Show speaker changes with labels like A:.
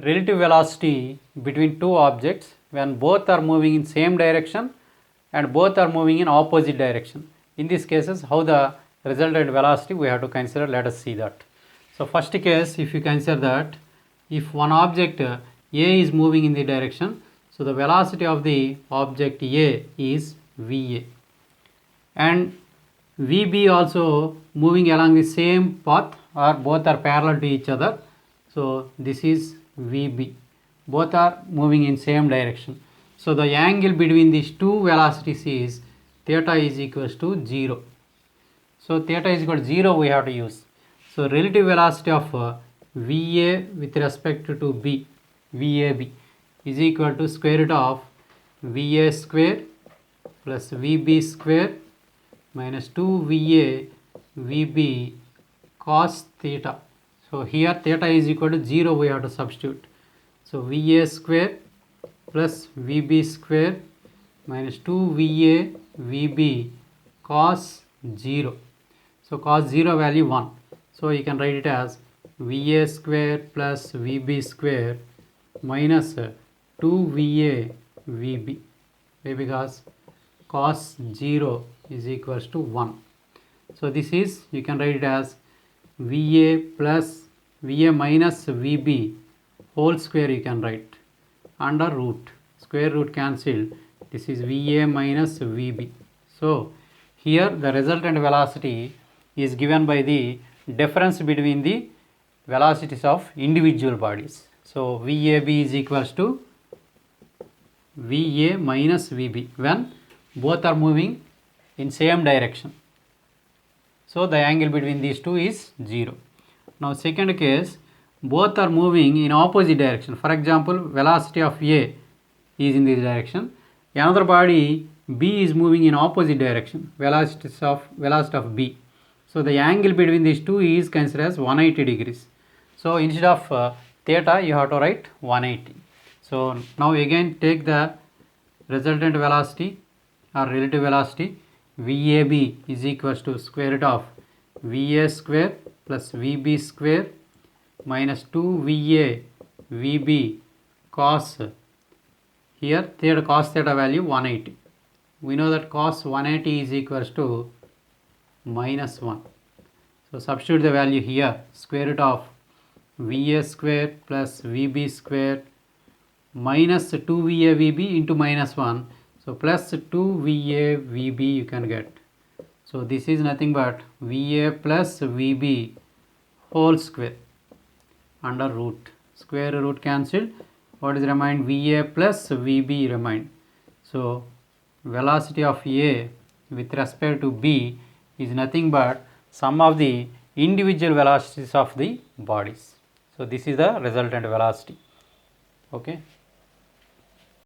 A: relative velocity between two objects when both are moving in same direction and both are moving in opposite direction. In these cases, how the resultant velocity we have to consider, let us see that. So first case, if you consider that if one object A is moving in the direction, so the velocity of the object A is VA, and VB also moving along the same path or both are parallel to each other. So this is VB, both are moving in same direction. So the angle between these two velocities is theta is equals to 0. So theta is equal to 0 we have to use. So relative velocity of VA with respect to B, VAB is equal to square root of VA square plus VB square minus 2VA VB cos theta. So here theta is equal to 0 we have to substitute. So VA square plus VB square minus 2VA VB cos 0. So cos 0 value 1. So you can write it as VA square plus VB square minus 2VA VB, because cos 0 is equals to 1. So this is, you can write it as VA minus VB whole square, you can write under root, square root cancelled, this is VA minus VB. So here the resultant velocity is given by the difference between the velocities of individual bodies. So VAB is equals to VA minus VB when both are moving in same direction. So the angle between these two is 0. Now second case, both are moving in opposite direction. For example, velocity of A is in this direction, another body B is moving in opposite direction, velocity of B. So the angle between these two is considered as 180 degrees. So instead of theta you have to write 180. So now again take the resultant velocity or relative velocity. VAB is equals to square root of VA square plus VB square minus 2VA VB cos, here theta cos theta value 180. We know that cos 180 is equals to minus 1. So substitute the value here, square root of VA square plus VB square minus 2VA VB into minus 1. So plus 2VA VB you can get. So this is nothing but VA plus VB whole square under root, square root cancelled. What is remain? VA plus VB remain. So velocity of A with respect to B is nothing but sum of the individual velocities of the bodies. So this is the resultant velocity. Okay.